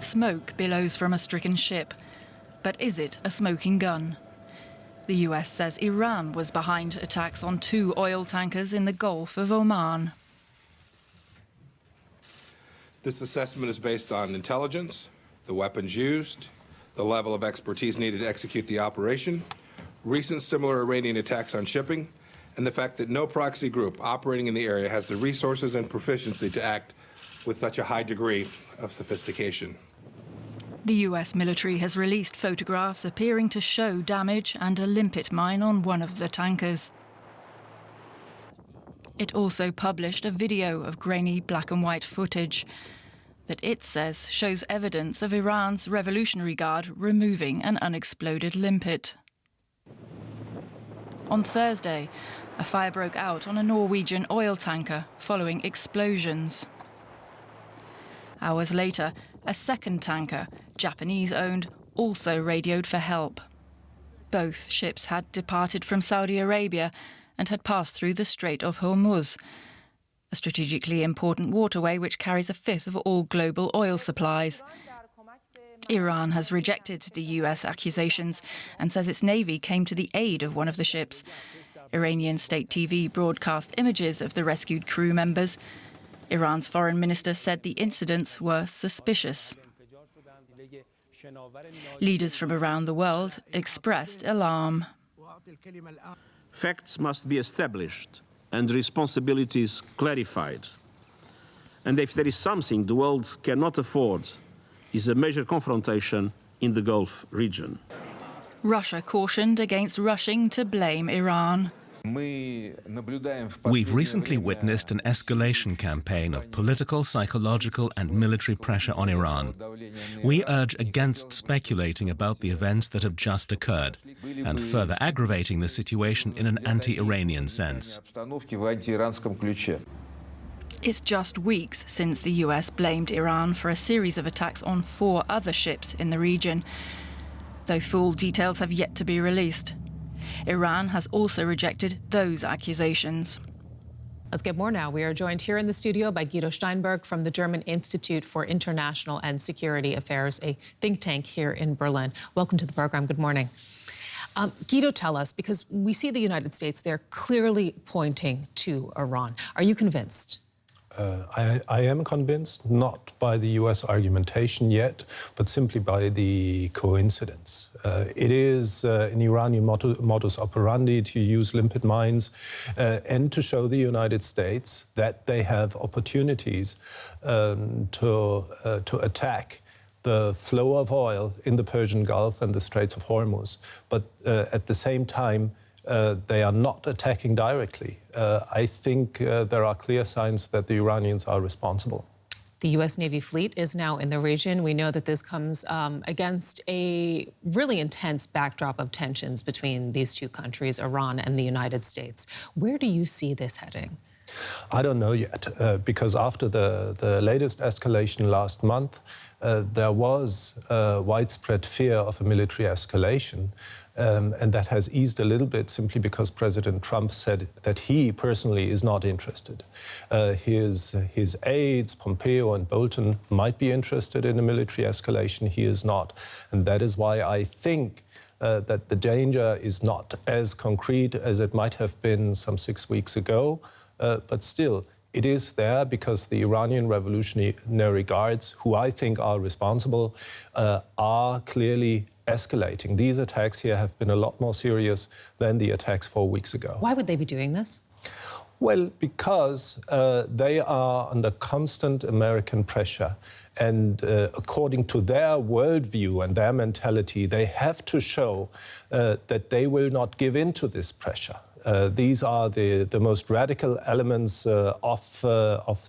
Smoke billows from a stricken ship. But is it a smoking gun? The US says Iran was behind attacks on 2 oil tankers in the Gulf of Oman. This assessment is based on intelligence, the weapons used, the level of expertise needed to execute the operation, recent similar Iranian attacks on shipping, and the fact that no proxy group operating in the area has the resources and proficiency to act with such a high degree of sophistication. The US military has released photographs appearing to show damage and a limpet mine on one of the tankers. It also published a video of grainy black and white footage that it says shows evidence of Iran's Revolutionary Guard removing an unexploded limpet. On Thursday, a fire broke out on a Norwegian oil tanker following explosions. Hours later, a second tanker, Japanese-owned, also radioed for help. Both ships had departed from Saudi Arabia and had passed through the Strait of Hormuz, a strategically important waterway which carries a fifth of all global oil supplies. Iran has rejected the US accusations and says its navy came to the aid of one of the ships. Iranian state TV broadcast images of the rescued crew members. Iran's foreign minister said the incidents were suspicious. Leaders from around the world expressed alarm. Facts must be established and responsibilities clarified. And if there is something the world cannot afford, is a major confrontation in the Gulf region. Russia cautioned against rushing to blame Iran. We've recently witnessed an escalation campaign of political, psychological and military pressure on Iran. We urge against speculating about the events that have just occurred and further aggravating the situation in an anti-Iranian sense. It's just weeks since the US blamed Iran for a series of attacks on 4 other ships in the region, though full details have yet to be released. Iran has also rejected those accusations. Let's get more now. We are joined here in the studio by Guido Steinberg from the German Institute for International and Security Affairs, a think tank here in Berlin. Welcome to the program. Good morning. Guido, tell us, because we see the United States, they're clearly pointing to Iran. Are you convinced? I am convinced, not by the US argumentation yet, but simply by the coincidence. It is an Iranian modus operandi to use limpet mines and to show the United States that they have opportunities to attack the flow of oil in the Persian Gulf and the Strait of Hormuz. But at the same time, they are not attacking directly. I think there are clear signs that the Iranians are responsible. The U.S. Navy fleet is now in the region. We know that this comes against a really intense backdrop of tensions between these two countries, Iran and the United States. Where do you see this heading? I don't know yet, because after the latest escalation last month, there was widespread fear of a military escalation. And that has eased a little bit simply because President Trump said that he personally is not interested. His aides, Pompeo and Bolton, might be interested in a military escalation. He is not. And that is why I think that the danger is not as concrete as it might have been some 6 weeks ago. But still, it is there because the Iranian Revolutionary Guards, who I think are responsible, are clearly escalating. These attacks here have been a lot more serious than the attacks 4 weeks ago. Why would they be doing this? Well, because they are under constant American pressure. And according to their worldview and their mentality, they have to show that they will not give in to this pressure. These are the most radical elements of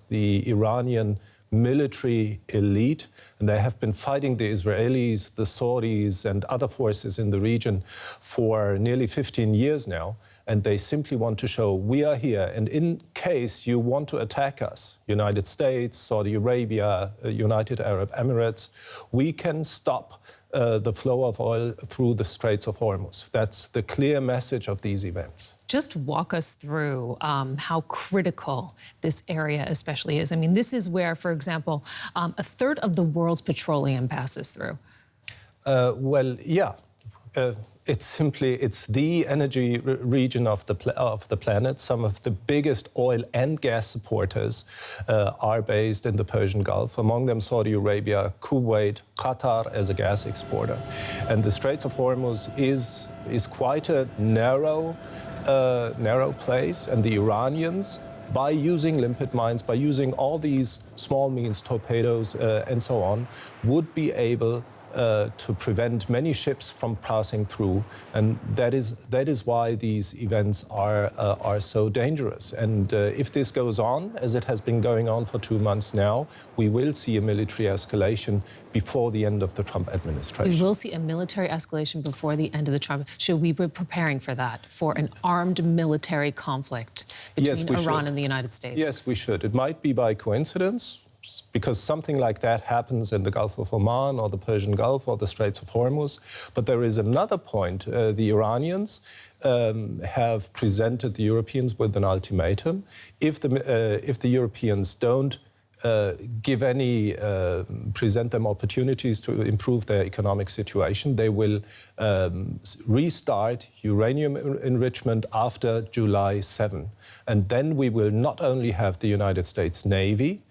the Iranian military elite, and they have been fighting the Israelis, the Saudis, and other forces in the region for nearly 15 years now. And they simply want to show we are here. And in case you want to attack us, United States, Saudi Arabia, United Arab Emirates, we can stop the flow of oil through the Straits of Hormuz. That's the clear message of these events. Just walk us through how critical this area especially is. I mean, this is where, for example, a third of the world's petroleum passes through. Well, yeah. It's the energy region of the planet. Some of the biggest oil and gas supporters are based in the Persian Gulf, among them Saudi Arabia, Kuwait, Qatar as a gas exporter. And the Straits of Hormuz is quite a narrow place, and the Iranians, by using limpet mines, by using all these small means, torpedoes and so on, would be able to prevent many ships from passing through, and that is why these events are so dangerous. And if this goes on, as it has been going on for 2 months now, we will see a military escalation before the end of the Trump administration. We will see a military escalation before the end of the Trump. Should we be preparing for that, for an armed military conflict between Iran and the United States? Yes, we should. It might be by coincidence, because something like that happens in the Gulf of Oman or the Persian Gulf or the Straits of Hormuz. But there is another point. The Iranians have presented the Europeans with an ultimatum. If the Europeans don't present them opportunities to improve their economic situation, they will restart uranium enrichment after July 7. And then we will not only have the United States Navy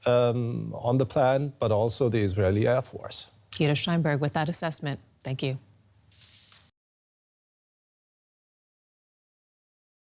on the plan, but also the Israeli Air Force. Guido Steinberg with that assessment. Thank you.